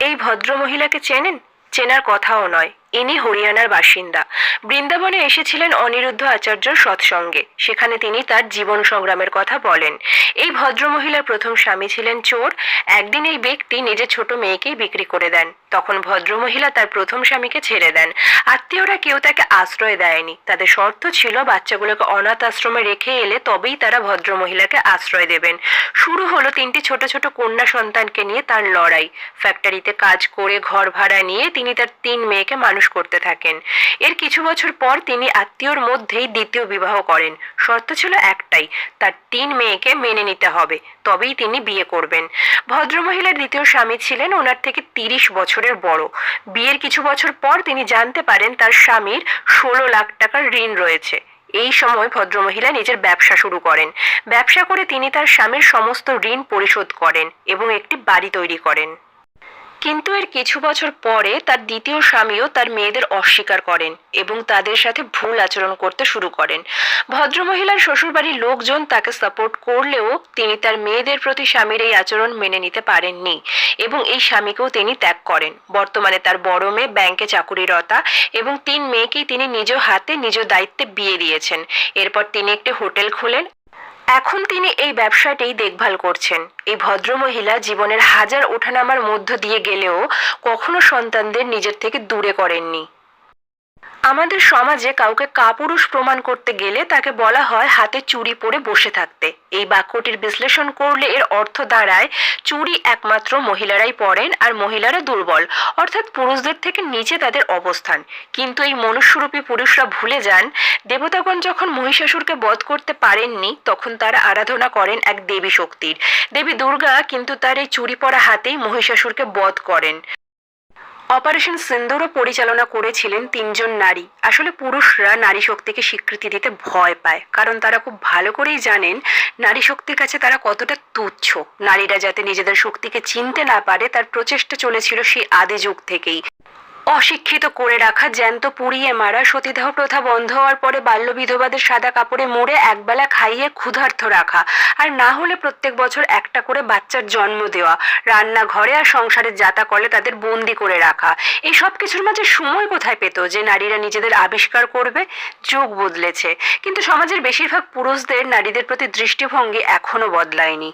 এই ভদ্রমহিলাকে চেনেন? চেনার কথাও নয়। ইনি হরিয়ানার বাসিন্দা। বৃন্দাবনে এসেছিলেন অনিরুদ্ধ আচার্যর সৎসঙ্গে। সেখানে তিনি তার জীবন সংগ্রামের কথা বলেন। এই ভদ্রমহিলার প্রথম স্বামী ছিলেন চোর। একদিন এই ব্যক্তি নিজের ছোট মেয়েকেই বিক্রি করে দেন। তখন ভদ্রমহিলা তার প্রথম স্বামীকে ছেড়ে দেন। আত্মীয়রা কেউ তাকে আশ্রয় দেয়নি। তাদের শর্ত ছিল বাচ্চাগুলোকে অনাথ আশ্রমে রেখে এলে তবেই তারা ভদ্রমহিলাকে আশ্রয় দেবেন। শুরু হলো তিনটি ছোট ছোট কন্যা সন্তানকে নিয়ে তার লড়াই। ফ্যাক্টরিতে কাজ করে ঘর ভাড়া নিয়ে তিনি তার 3 মেয়েকে মানুষ করতে থাকেন। এর কিছু বছর পর তিনি আত্মীয়র মধ্যেই দ্বিতীয় বিবাহ করেন। শর্ত ছিল একটাই, তার 3 মেয়েকে মেনে নিতে হবে, তবেই তিনি বিয়ে করবেন। ভদ্রমহিলার দ্বিতীয় স্বামী ছিলেন ওনার থেকে 30 বছরের বড়। বিয়ের কিছু বছর পর তিনি জানতে পারেন তার স্বামীর 16 লাখ টাকার ঋণ রয়েছে। এই সময় ভদ্রমহিলা নিজের ব্যবসা শুরু করেন। ব্যবসা করে তিনি তার স্বামীর সমস্ত ঋণ পরিশোধ করেন এবং একটি বাড়ি তৈরি করেন। কিন্তু এর কিছু বছর পরে তার দ্বিতীয় স্বামীও তার মেয়েদের অস্বীকার করেন এবং তাদের সাথে ভুল আচরণ করতে শুরু করেন। ভদ্রমহিলার শ্বশুরবাড়ির লোকজন তাকে সাপোর্ট করলেও তিনি তার মেয়েদের প্রতি স্বামীর এই আচরণ মেনে নিতে পারেননি এবং এই স্বামীকেও তিনি ত্যাগ করেন। বর্তমানে তার বড় মেয়ে ব্যাংকে চাকুরিরতা এবং 3 মেয়েকেই তিনি নিজ হাতে নিজ দায়িত্বে বিয়ে দিয়েছেন। এরপর তিনি একটি হোটেল খোলেন। এখন তিনি এই ব্যবসাটাই দেখভাল করছেন। এই ভদ্রমহিলা জীবনের হাজার ওঠানামার মধ্য দিয়ে গেলেও কখনো সন্তানদের নিজের থেকে দূরে করেননি। আমাদের সমাজে কাউকে কাপুরুষ প্রমাণ করতে গেলে তাকে বলা হয় হাতে চুড়ি পরে বসে থাকতে। এই বাক্যটির বিশ্লেষণ করলে এর অর্থ দাঁড়ায় চুড়ি একমাত্র মহিলারাই পরেন আর মহিলারা দুর্বল, অর্থাৎ পুরুষদের থেকে নিচে তাদের অবস্থান। কিন্তু এই মনুষ্যরূপী পুরুষরা ভুলে যান দেবতাগণ যখন মহিষাসুরকে বধ করতে পারেননি তখন তারা আরাধনা করেন এক দেবী শক্তির। দেবী দুর্গা কিন্তু তার এই চুড়ি পরা হাতেই মহিষাসুরকে বধ করেন। অপারেশন সিন্দুরও পরিচালনা করেছিলেন 3 জন নারী। আসলে পুরুষরা নারী শক্তিকে স্বীকৃতি দিতে ভয় পায়, কারণ তারা খুব ভালো করেই জানেন নারী শক্তির কাছে তারা কতটা তুচ্ছ। নারীরা যাতে নিজেদের শক্তিকে চিনতে না পারে তার প্রচেষ্টা চলেছিল সেই আদি যুগ থেকেই। অশিক্ষিত করে রাখা, জ্যান্ত পুড়িয়ে মারা, সতীদাহ প্রথা বন্ধ হওয়ার পরে বাল্য বিধবাদের সাদা কাপড়ে মুড়ে একবেলা খাইয়ে ক্ষুধার্ত রাখা, আর না হলে প্রত্যেক বছর একটা করে বাচ্চার জন্ম দেওয়া, রান্নাঘরে আর সংসারের যাতা করলে তাদের বন্দি করে রাখা। এই সব কিছুর মাঝে সময় কোথায় পেত যে নারীরা নিজেদের আবিষ্কার করবে? যুগ বদলেছে, কিন্তু সমাজের বেশিরভাগ পুরুষদের নারীদের প্রতি দৃষ্টিভঙ্গি এখনো বদলায়নি।